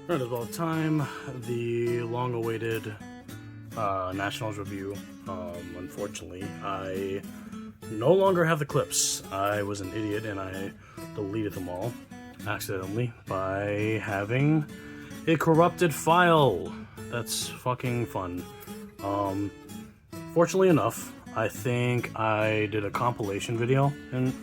Right, about time. The long-awaited Nationals review. Unfortunately, I no longer have the clips. I was an idiot and I deleted them all accidentally by having a corrupted file. That's fucking fun. Fortunately enough, I think I did a compilation video in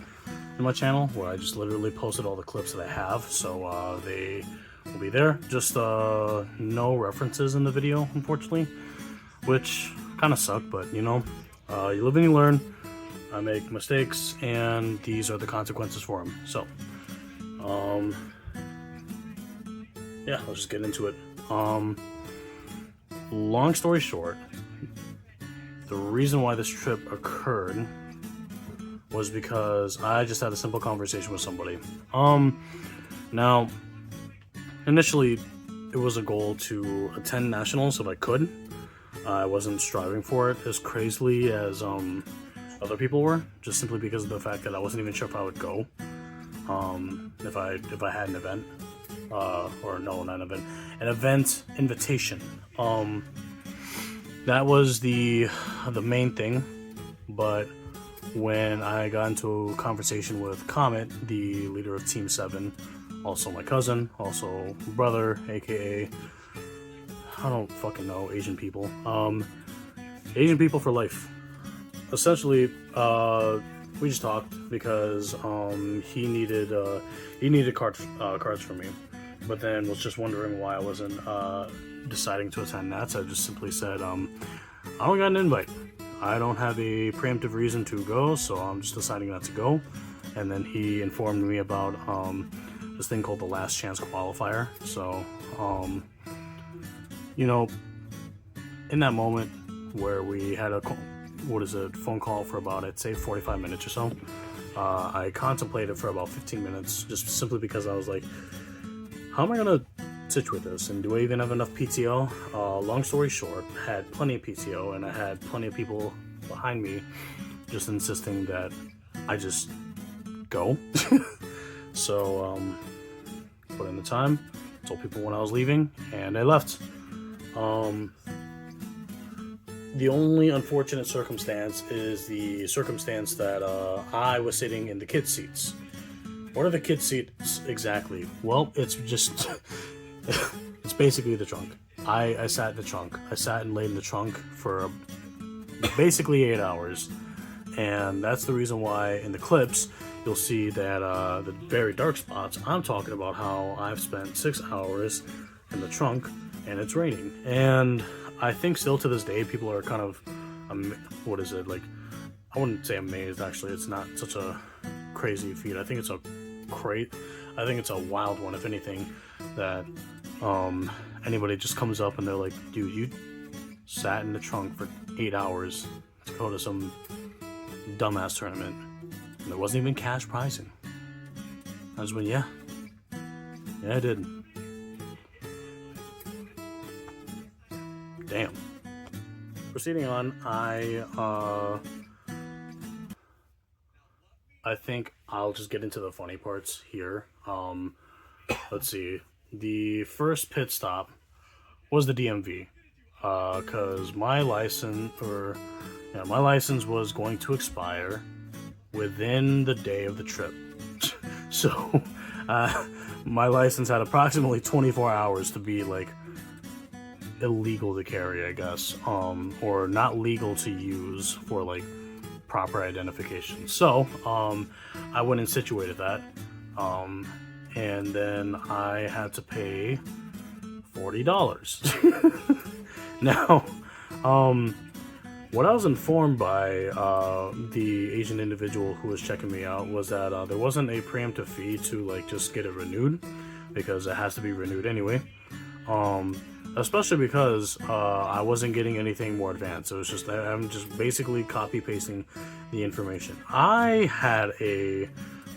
my channel where I just literally posted all the clips that I have, so they will be there. Just no references in the video, unfortunately, which kind of suck, but you know, you live and you learn. I make mistakes, and these are the consequences for them. So, yeah, let's just get into it. Long story short, the reason why this trip occurred was because I just had a simple conversation with somebody. Now, initially, it was a goal to attend nationals if I could. I wasn't striving for it as crazily as other people were, just simply because of the fact that I wasn't even sure if I would go. If I had an event, or no, not an event, an event invitation. That was the main thing, but when I got into a conversation with Comet, the leader of Team 7, also my cousin, also brother, aka, I don't fucking know, Asian people. Asian people for life. Essentially, we just talked because he needed cards from me, but then was just wondering why I wasn't deciding to attend that. So I just simply said, I don't got an invite. I don't have a preemptive reason to go, so I'm just deciding not to go. And then he informed me about this thing called the last chance qualifier. So, you know, in that moment where we had a phone call for about, I'd say 45 minutes or so, I contemplated for about 15 minutes, just simply because I was like, how am I gonna situate this, and do I even have enough PTO? Long story short, I had plenty of PTO, and I had plenty of people behind me just insisting that I just go. So put in the time, told people when I was leaving, and I left. The only unfortunate circumstance is the circumstance that I was sitting in the kids' seats. What are the kids' seats exactly? Well, it's just it's basically the trunk. I sat in the trunk. I sat and laid in the trunk for basically 8 hours. And that's the reason why in the clips you'll see that the very dark spots, I'm talking about how I've spent 6 hours in the trunk and it's raining. And I think still to this day people are kind of, I wouldn't say amazed, actually. It's not such a crazy feat. I think it's a wild one, if anything, that anybody just comes up and they're like, dude, you sat in the trunk for 8 hours to go to some dumbass tournament, and there wasn't even cash prizing. I just went, yeah, I did. Damn. Proceeding on, I think I'll just get into the funny parts here. Let's see. The first pit stop was the DMV, because my license was going to expire within the day of the trip. So, my license had approximately 24 hours to be like illegal to carry, I guess, or not legal to use for like proper identification. So I went and situated that, and then I had to pay $40. Now, what I was informed by the Asian individual who was checking me out was that there wasn't a preemptive fee to like just get it renewed, because it has to be renewed anyway. Especially because I wasn't getting anything more advanced. It was just, I'm just basically copy pasting the information. I had a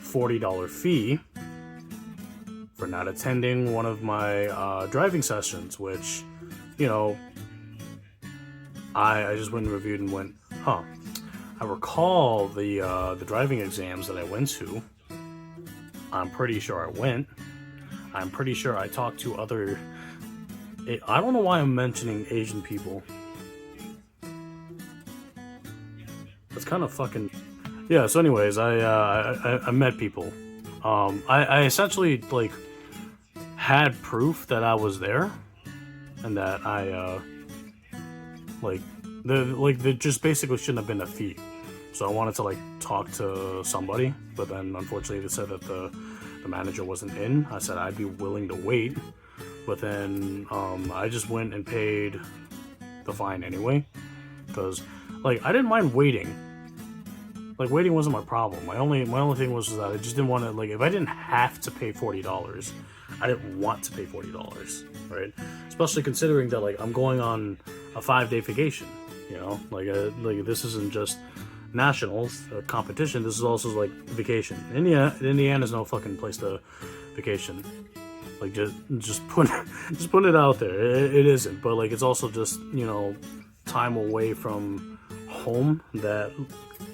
$40 fee for not attending one of my driving sessions, which, you know, I just went and reviewed and went, huh. I recall the driving exams that I went to. I'm pretty sure I went. I'm pretty sure I talked to other... I don't know why I'm mentioning Asian people. That's kind of fucking... Yeah, so anyways, I met people. I essentially, like, had proof that I was there, and that I, there just basically shouldn't have been a fee. So I wanted to, like, talk to somebody, but then unfortunately they said that the manager wasn't in. I said I'd be willing to wait, but then I just went and paid the fine anyway, because, like, I didn't mind waiting. Like, waiting wasn't my problem. My only thing was that I just didn't want to, like, if I didn't have to pay $40, I didn't want to pay $40, right? Especially considering that, like, I'm going on a 5-day vacation, you know? Like this isn't just nationals, a competition, this is also, like, vacation. Indiana's no fucking place to vacation. Like, just put it out there. It isn't, but, like, it's also just, you know, time away from home that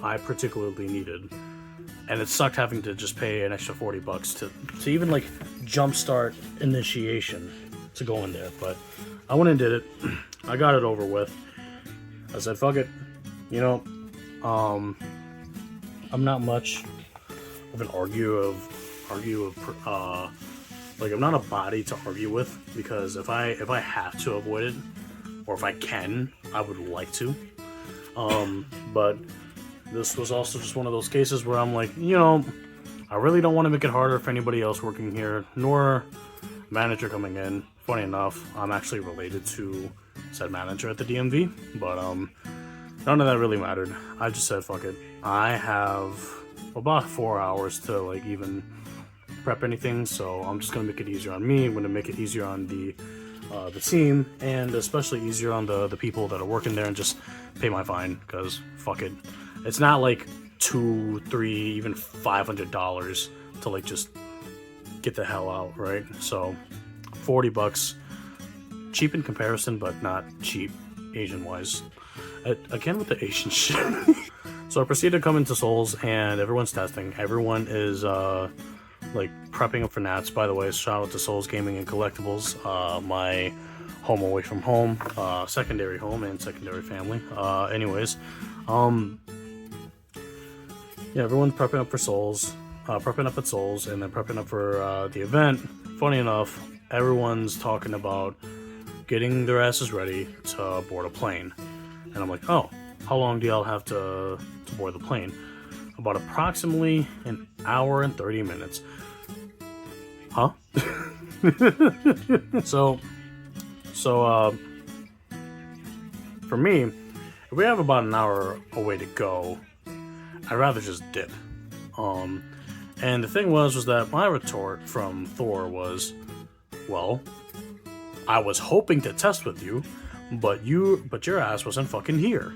I particularly needed, and it sucked having to just pay an extra $40 to even, like, jumpstart initiation to go in there. But I went and did it. I got it over with. I said, fuck it, you know. I'm not much of an like, I'm not a body to argue with, because if I have to avoid it, or if I can, I would like to. But this was also just one of those cases where I'm like, you know, I really don't want to make it harder for anybody else working here, nor manager coming in. Funny enough, I'm actually related to said manager at the DMV, but none of that really mattered. I just said, fuck it. I have about 4 hours to, like, even prep anything, so I'm just gonna make it easier on me. I'm gonna make it easier on the team, and especially easier on the people that are working there, and just pay my fine, because fuck it. It's not like $200, $300, even $500 to, like, just get the hell out, right? So $40, cheap in comparison, but not cheap Asian wise. Again with the Asian shit. So I proceeded to come into Souls, and everyone's testing. Everyone is like, prepping up for Nats. By the way, shout out to Souls Gaming and Collectibles, my home away from home, secondary home and secondary family. Anyways, yeah, everyone's prepping up for Souls, prepping up at Souls, and then prepping up for the event. Funny enough, everyone's talking about getting their asses ready to board a plane. And I'm like, oh, how long do y'all have to board the plane? About approximately an hour and 30 minutes. Huh? So, for me, if we have about an hour away to go, I'd rather just dip. And the thing was that my retort from Thor was, well, I was hoping to test with you, but your ass wasn't fucking here.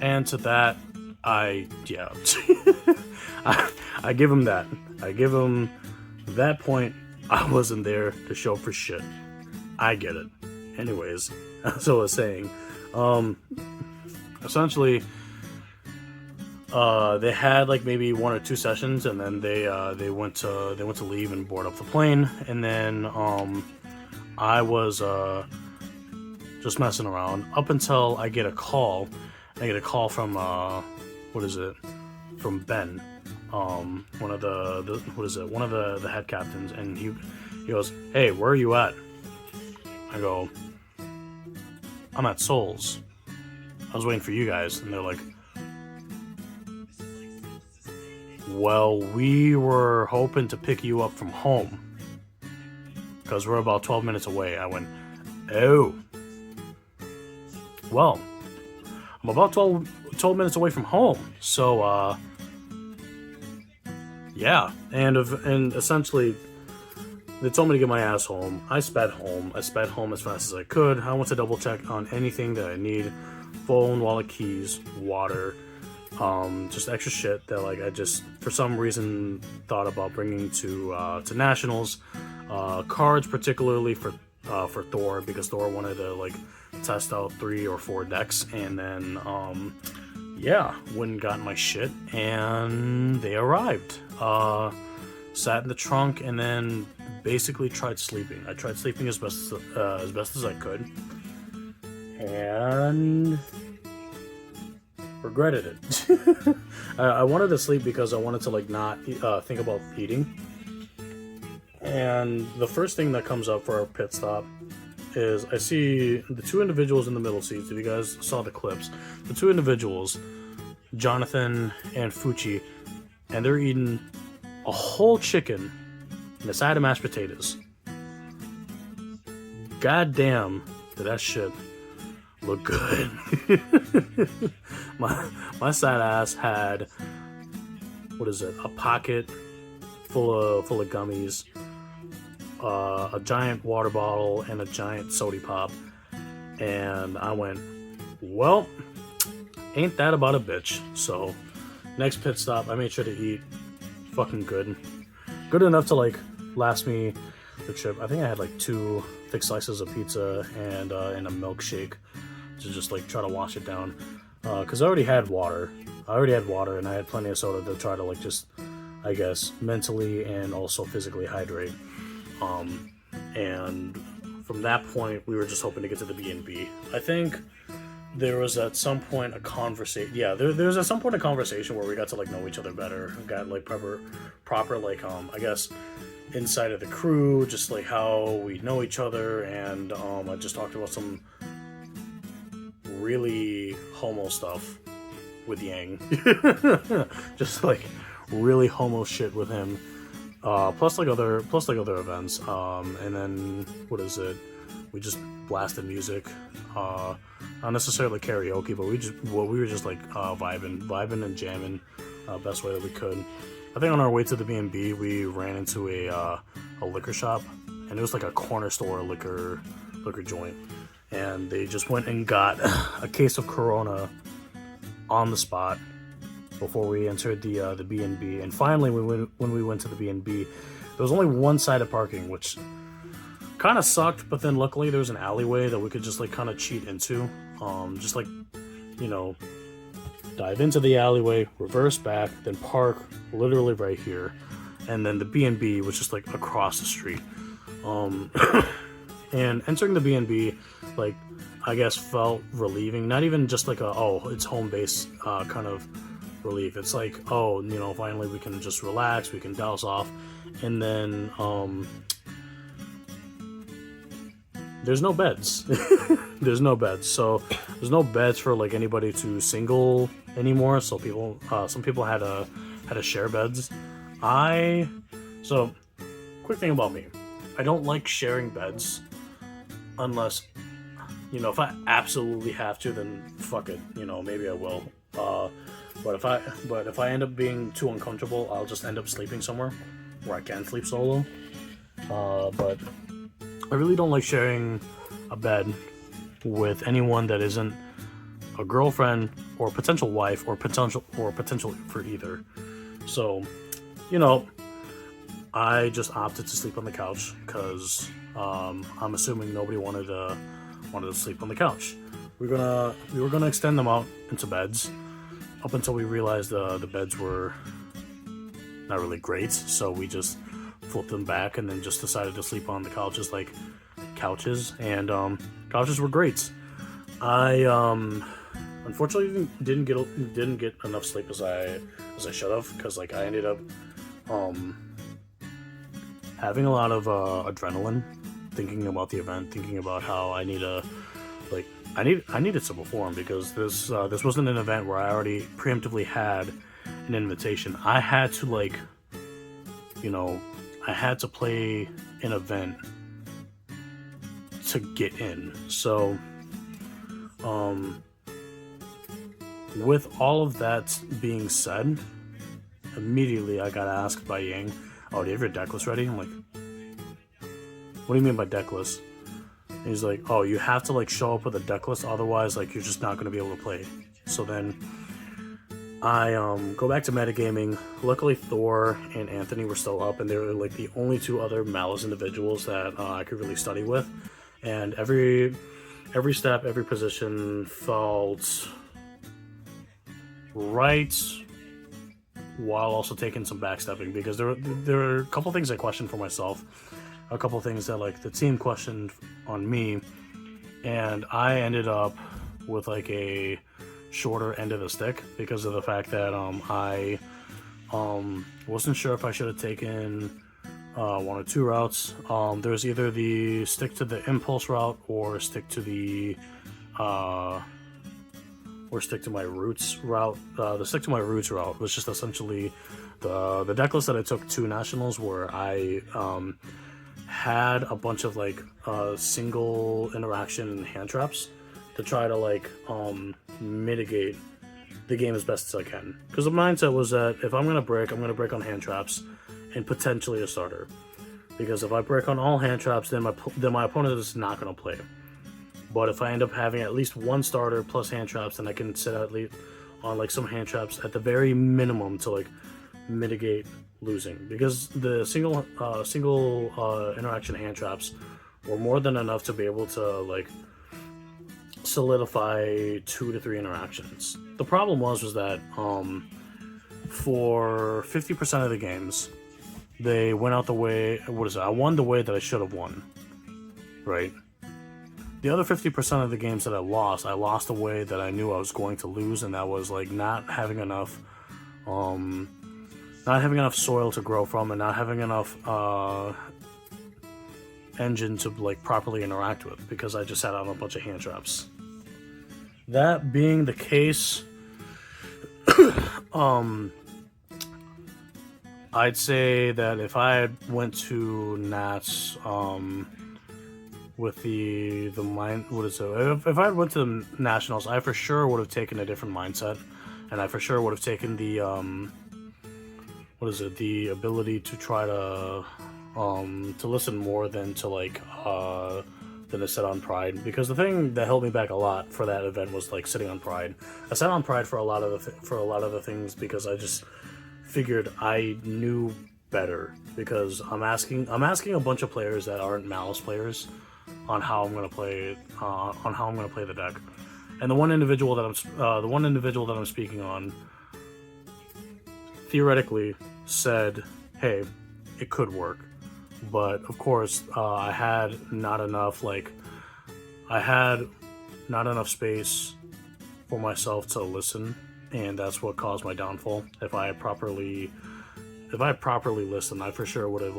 And to that, I give him that. I give him that point. I wasn't there to show for shit. I get it. Anyways, as I was saying, essentially, they had, like, maybe 1 or 2 sessions, and then they went to leave and board up the plane, and then I was just messing around up until I get a call. I get a call from from Ben, one of the head captains, and he goes, "Hey, where are you at?" I go, "I'm at Souls. I was waiting for you guys." And they're like, "Well, we were hoping to pick you up from home, because we're about 12 minutes away." I went, "Oh, well, I'm about 12 minutes away from home, so, yeah." And essentially, they told me to get my ass home. I sped home as fast as I could. I went to double check on anything that I need: phone, wallet, keys, water, just extra shit that, like, I just, for some reason, thought about bringing to nationals. Cards, particularly for Thor, because Thor wanted to, like, test out 3 or 4 decks, and then yeah, went and got my shit, and they arrived. Sat in the trunk, and then basically tried sleeping. I tried sleeping as best as I could, and regretted it. I wanted to sleep because I wanted to like not think about eating. And the first thing that comes up for our pit stop is I see the two individuals in the middle seats. If you guys saw the clips, the two individuals, Jonathan and Fuchi, and they're eating a whole chicken and a side of mashed potatoes. God damn, did that shit look good. my side ass had, what is it, a pocket full of gummies, a giant water bottle, and a giant soda pop. And I went, well, ain't that about a bitch. So next pit stop, I made sure to eat fucking good enough to like last me the trip. I think I had like 2 thick slices of pizza and a milkshake to just like try to wash it down, because I already had water and I had plenty of soda to try to like just, I guess, mentally and also physically hydrate. And from that point, we were just hoping to get to the B&B. I think there was at some point a conversation. Yeah, there was at some point a conversation where we got to like know each other better, got like proper like I guess inside of the crew, just like how we know each other, and I just talked about some really homo stuff with Yang, just like really homo shit with him. Plus other events. And then what is it? We just blasted music. Not necessarily karaoke, but we were just like vibing and jamming, best way that we could. I think on our way to the B&B, we ran into a liquor shop, and it was like a corner store liquor joint, and they just went and got a case of Corona on the spot before we entered the B&B. And finally, when we went to the B&B, there was only one side of parking, which kind of sucked. But then luckily there was an alleyway that we could just like kind of cheat into, just like, you know, dive into the alleyway, reverse back, then park literally right here, and then the B&B was just like across the street. And entering the B&B, like, I guess felt relieving. Not even just like it's home base kind of relief. It's like, oh, you know, finally we can just relax, we can douse off. And then there's no beds. There's no beds. So there's no beds for like anybody to single anymore. So some people had to share beds. So quick thing about me, I don't like sharing beds unless, you know, if I absolutely have to, then fuck it, you know, maybe I will. But if I end up being too uncomfortable, I'll just end up sleeping somewhere where I can sleep solo. But I really don't like sharing a bed with anyone that isn't a girlfriend or potential wife or potential for either. So, you know, I just opted to sleep on the couch because I'm assuming nobody wanted to sleep on the couch. We were gonna extend them out into beds up until we realized the beds were not really great, so we just flipped them back and then just decided to sleep on the couches like couches, and couches were great. I unfortunately didn't get enough sleep as I should have, because like I ended up having a lot of adrenaline, thinking about the event, thinking about how I needed to perform, because this wasn't an event where I already preemptively had an invitation. I had to I had to play an event to get in. So with all of that being said, immediately I got asked by Yang, "Oh, do you have your deck list ready?" I'm like, "What do you mean by deck list?" And he's like, "Oh, you have to like show up with a deck list, otherwise like you're just not going to be able to play." So then I go back to metagaming. Luckily Thor and Anthony were still up, and they were like the only two other Malice individuals that I could really study with. And every step, every position felt right, while also taking some backstepping, because there were a couple things I questioned for myself. a couple things that like the team questioned on me, and I ended up with like a shorter end of the stick because of the fact that I wasn't sure if I should have taken one or two routes. There's either the stick to the impulse route or stick to the stick to my roots route. The stick to my roots route was just essentially the deck list that I took to nationals, where I had a bunch of like single interaction hand traps to try to like mitigate the game as best as I can. Because the mindset was that if I'm gonna break on hand traps and potentially a starter. Because if I break on all hand traps, then my opponent is not gonna play. But if I end up having at least one starter plus hand traps, then I can sit at least on like some hand traps at the very minimum to like mitigate losing. Because the single interaction hand traps were more than enough to be able to like solidify 2 to 3 interactions. The problem was that for 50% of the games, they went out the way. I won the way that I should have won, right? The other 50% of the games that I lost the way that I knew I was going to lose, and that was like not having enough soil to grow from, and not having enough engine to like properly interact with, because I just sat on a bunch of hand traps. That being the case, I'd say that if I went to Nats with the mind, if I went to the Nationals, I for sure would have taken a different mindset, and I for sure would have taken the the ability to try to listen more than to sit on pride. Because the thing that held me back a lot for that event was like sitting on pride. I sat on pride for a lot of the things because I just figured I knew better, because I'm asking a bunch of players that aren't Malice players on how I'm gonna play the deck. And the one individual that I'm speaking on theoretically said, "Hey, it could work," but of course I had not enough space for myself to listen, and that's what caused my downfall. If I had properly listened, I for sure would have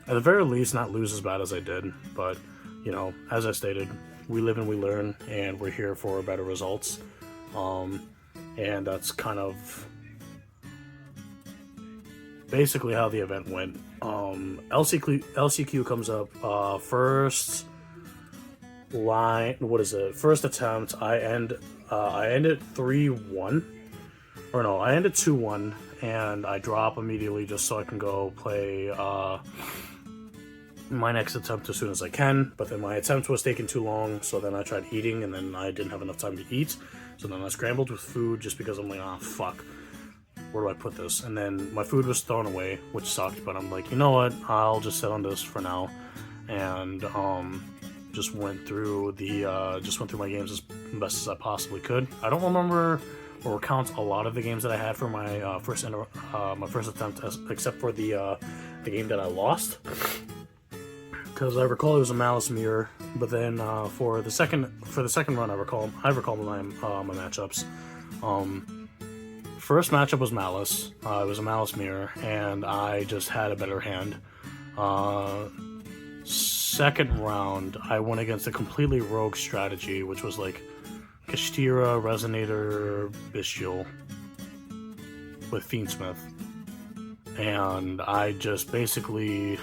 at the very least not lose as bad as I did. But as I stated, we live and we learn, and we're here for better results. And that's kind of basically how the event went. LCQ comes up first line. First attempt. I ended 3-1, or no, I ended 2-1, and I drop immediately just so I can go play my next attempt as soon as I can. But then my attempt was taking too long, so then I tried eating, and then I didn't have enough time to eat. So then I scrambled with food just because I'm like, fuck, where do I put this? And then my food was thrown away, which sucked, but I'm like, you know what, I'll just sit on this for now. And just went through my games as best as I possibly could. I don't remember or recount a lot of the games that I had for my first attempt, except for the game that I lost, because I recall it was a Malice mirror. But then for the second run, I recall my matchups. First matchup was Malice. It was a Malice mirror, and I just had a better hand. Second round, I went against a completely rogue strategy, which was like Kashtira, Resonator, Bestial with Fiendsmith. And I basically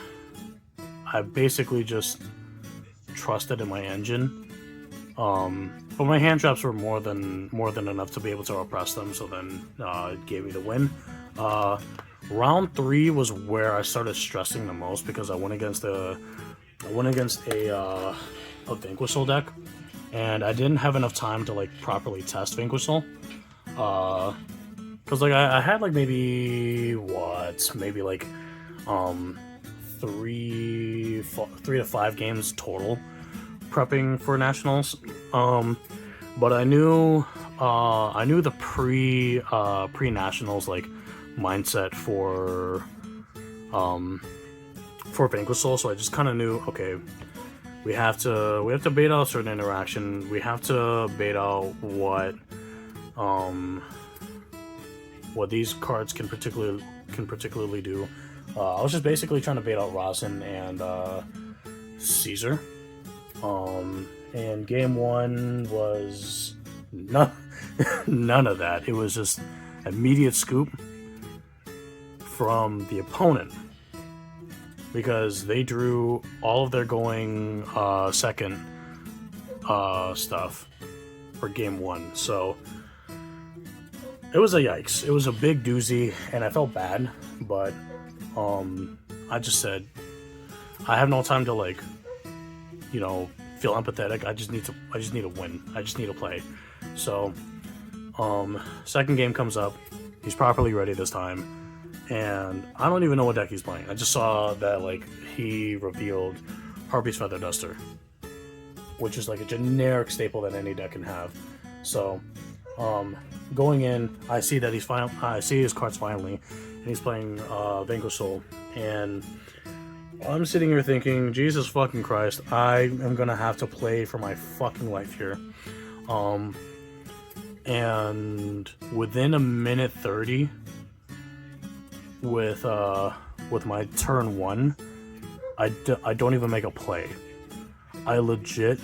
just trusted in my engine. But my hand traps were more than enough to be able to oppress them, so then it gave me the win. Round 3 was where I started stressing the most, because I went against a Vanquisher deck, and I didn't have enough time to properly test Vanquisher. Because I had maybe 3 to 5 games total prepping for nationals. But I knew the pre nationals mindset for Vanquisol, so I just kind of knew, okay, we have to bait out a certain interaction. We have to bait out what these cards can particularly do. I was just basically trying to bait out Rosin and Caesar. And game one was none of that. It was just immediate scoop from the opponent, because they drew all of their going second stuff for game one. So it was a yikes. It was a big doozy, and I felt bad, but I just said, I have no time to, like, you know, feel empathetic. I just need to win. I just need to play. So second game comes up. He's properly ready this time, and I don't even know what deck he's playing. I just saw that, like, he revealed Harpy's Feather Duster, which is like a generic staple that any deck can have. So going in, I see that I see his cards finally, and he's playing Vanquisol, and I'm sitting here thinking, Jesus fucking Christ, I am gonna have to play for my fucking life here. And within a minute 30, with my turn one, I don't even make a play. I legit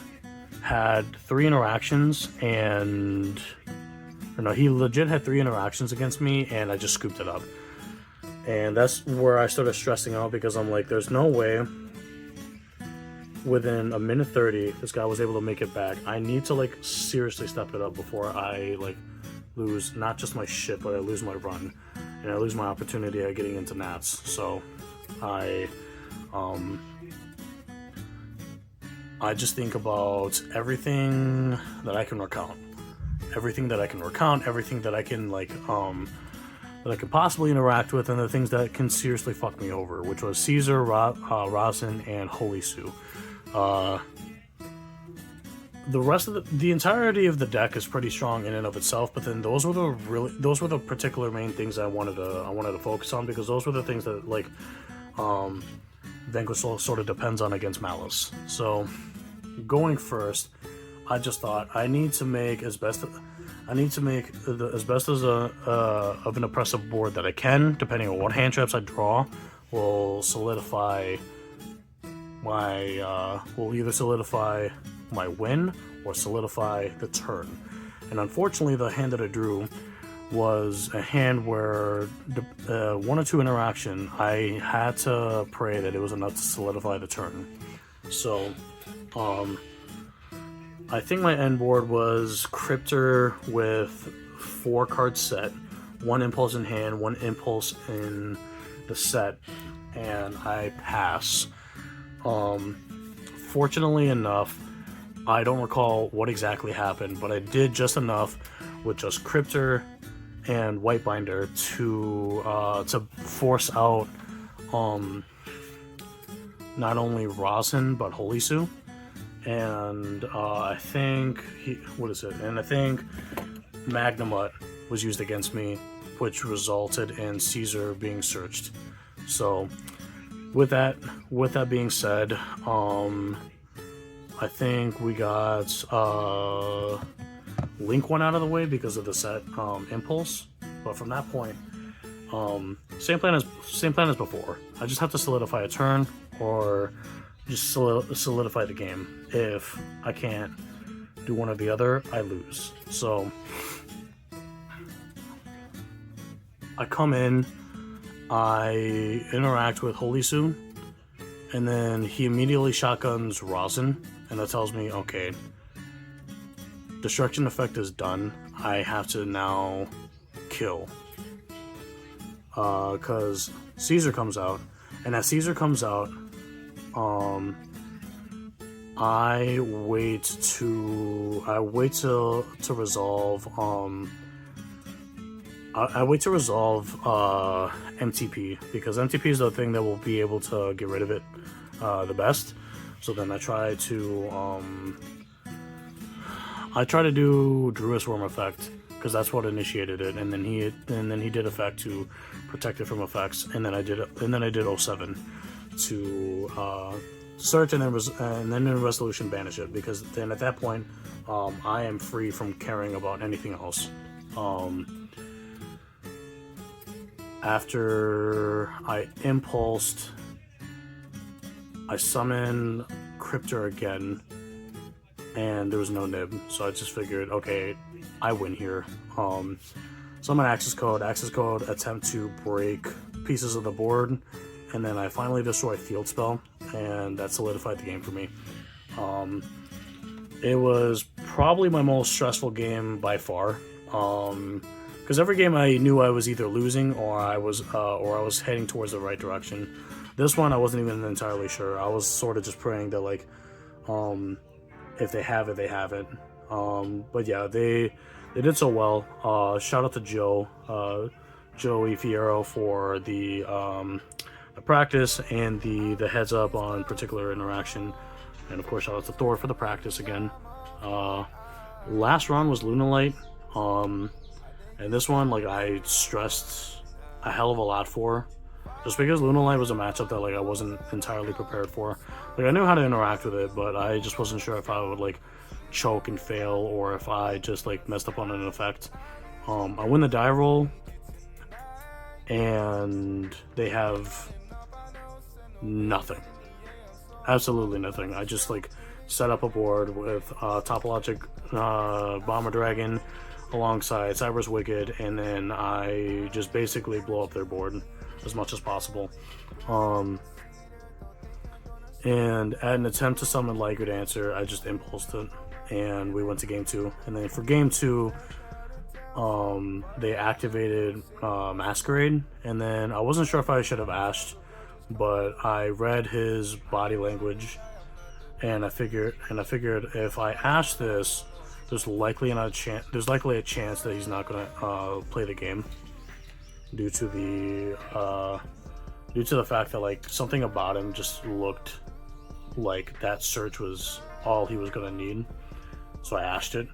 had 3 interactions, and he legit had 3 interactions against me, and I just scooped it up. And that's where I started stressing out, because I'm like, there's no way within a minute 30 this guy was able to make it back. I need to, like, seriously step it up before I, like, lose not just my shit, but I lose my run, and I lose my opportunity at getting into Nats. So I just think about everything that I can recount, everything that I can, like, that I could possibly interact with, and the things that can seriously fuck me over, which was Caesar, Rosin, and Holy Sue. The rest of the entirety of the deck is pretty strong in and of itself, but then those were the particular main things I wanted to focus on, because those were the things that, like, Vanquisol sort of depends on against Malice. So going first, I just thought I need to make as best of an oppressive board that I can, depending on what hand traps I draw, will solidify will either solidify my win or solidify the turn. And unfortunately, the hand that I drew was a hand where 1 or 2 interaction, I had to pray that it was enough to solidify the turn. So I think my end board was Cryptor with 4 cards set, 1 impulse in hand, 1 impulse in the set, and I pass. Fortunately enough, I don't recall what exactly happened, but I did just enough with just Cryptor and White Binder to force out not only Rosin but Holy Sue. And I think I think Magnamut was used against me, which resulted in Caesar being searched. So with that being said, I think we got Link one out of the way because of the set Impulse. But from that point, same plan as before. I just have to solidify a turn or just solidify the game. If I can't do one or the other, I lose. So I come in, I interact with Holy Sue, and then he immediately shotguns Rosin, and that tells me, okay, destruction effect is done. I have to now kill. Because Caesar comes out, and as Caesar comes out, I wait to resolve MTP, because MTP is the thing that will be able to get rid of it the best. So then I try to do Druid's Worm effect, because that's what initiated it, and then he did effect to protect it from effects, and then I did 07 to search and then in resolution banish it, because then at that point I am free from caring about anything else. After I impulsed, I summon Cryptor again, and there was no nib, so I just figured, okay, I win here. Summon access code, attempt to break pieces of the board, and then I finally destroy field spell, and that solidified the game for me. It was probably my most stressful game by far, because every game I knew I was either losing or I was heading towards the right direction. This one I wasn't even entirely sure. I was sort of just praying that, like, if they have it, they have it. But yeah, they did so well. Shout out to Joey Fierro for the practice and the heads up on particular interaction, and of course shout out to Thor for the practice again. Last round was Lunalight, and this one, like, I stressed a hell of a lot for, just because Lunalight was a matchup that, like, I wasn't entirely prepared for. Like, I knew how to interact with it, but I just wasn't sure if I would, like, choke and fail, or if I just, like, messed up on an effect. I win the die roll, and they have nothing. Absolutely nothing. I just, like, set up a board with Topologic Bomber Dragon alongside Cyber's Wicked, and then I just basically blow up their board as much as possible. And at an attempt to summon Liger Dancer, I just impulsed it, and we went to game 2. And then for game 2, they activated Masquerade, and then I wasn't sure if I should have ashed, but I read his body language, and I figured if I ash this, there's likely a chance that he's not gonna play the game, due to the fact that, like, something about him just looked like that search was all he was gonna need. So I ashed it,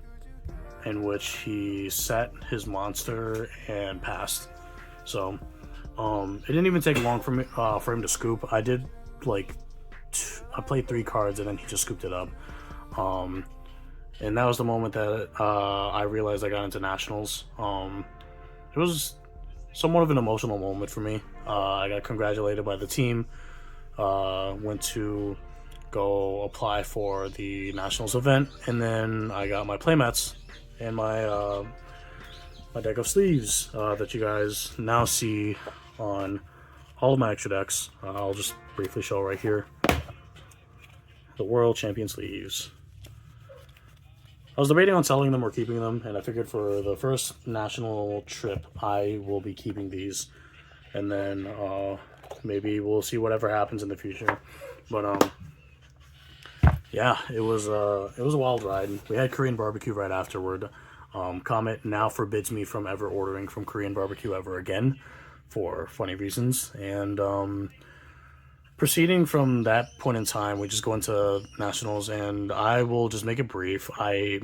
in which he set his monster and passed. So it didn't even take long for him to scoop. I did, like, I played 3 cards and then he just scooped it up. And that was the moment that I realized I got into nationals. It was somewhat of an emotional moment for me. I got congratulated by the team. Went to go apply for the nationals event, and then I got my playmats and my deck of sleeves that you guys now see on all of my extra decks. I'll just briefly show right here. The World Champion sleeves. I was debating on selling them or keeping them, and I figured for the first national trip, I will be keeping these, and then maybe we'll see whatever happens in the future. But yeah, it was a wild ride. We had Korean barbecue right afterward. Comet now forbids me from ever ordering from Korean barbecue ever again, for funny reasons. And proceeding from that point in time, we just go into nationals, and I will just make it brief. I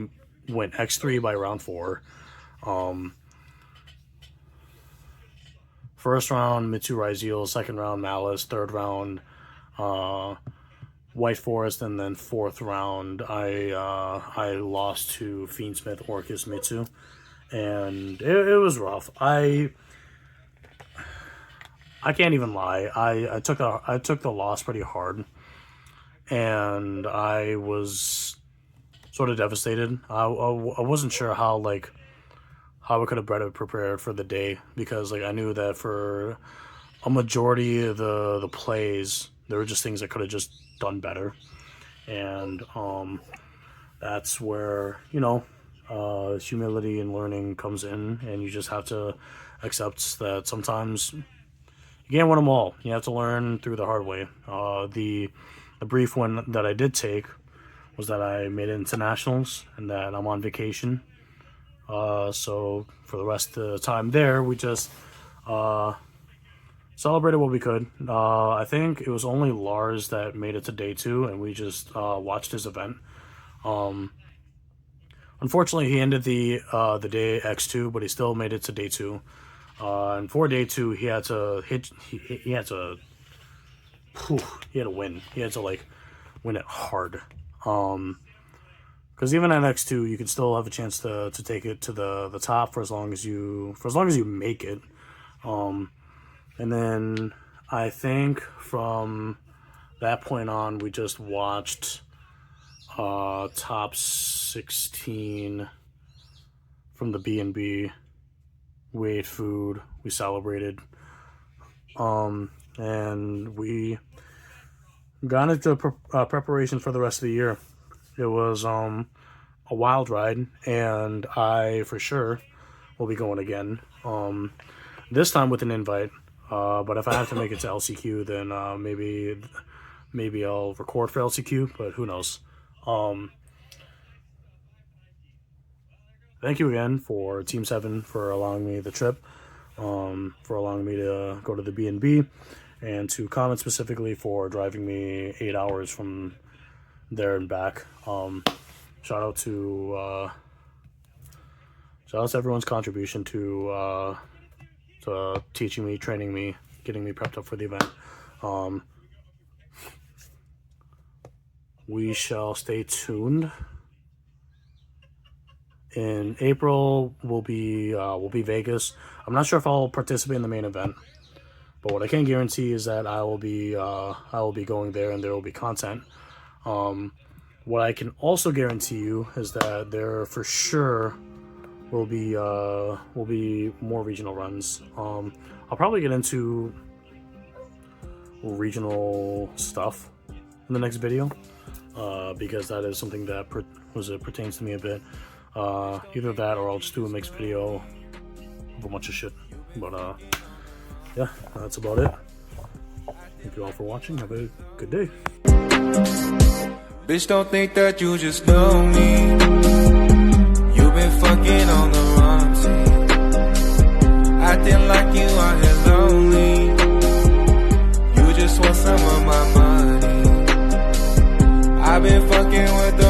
went X3 by round 4. First round, Mitsu Ryzeal. Second round, Malice. Third round, White Forest. And then fourth round, I lost to Fiendsmith, Orcus, Mitsu. And it was rough. I can't even lie. I took the loss pretty hard, and I was sort of devastated. I wasn't sure how I could have better prepared for the day, because, like, I knew that for a majority of the plays, there were just things I could have just done better, and that's where, you know, humility and learning comes in, and you just have to accept that sometimes you can't win them all. You have to learn through the hard way. The brief one that I did take was that I made it into nationals and that I'm on vacation. So for the rest of the time there, we just celebrated what we could. I think it was only Lars that made it to day 2, and we just watched his event. Unfortunately, he ended the day X2, but he still made it to day 2. And for day 2, he had to he had to win. He had to like win it hard. Because even at X2, you can still have a chance to take it to the top for as long as you make it. And then I think from that point on, we just watched top 16 from the B&B. We ate food. We celebrated. And we got into preparation for the rest of the year. It was a wild ride, and I for sure will be going again. This time with an invite. But if I have to make it to LCQ, then maybe I'll record for LCQ. But who knows? Thank you again for Team 7 for allowing me the trip, for allowing me to go to the B&B, and to Comment specifically for driving me 8 hours from there and back. Shout out to everyone's contribution to teaching me, training me, getting me prepped up for the event. We shall stay tuned. In April, we'll be Vegas. I'm not sure if I'll participate in the main event, but what I can guarantee is that I will be going there, and there will be content. What I can also guarantee you is that there for sure will be more regional runs. I'll probably get into regional stuff in the next video, because that is something that pertains to me a bit. Either that, or I'll just do a mixed video of a bunch of shit. But yeah, that's about it. Thank you all for watching. Have a good day. Bitch, don't think that you just know me. You've been fucking on the wrong team, acting like you out here lonely. You just want some of my money. I've been fucking with the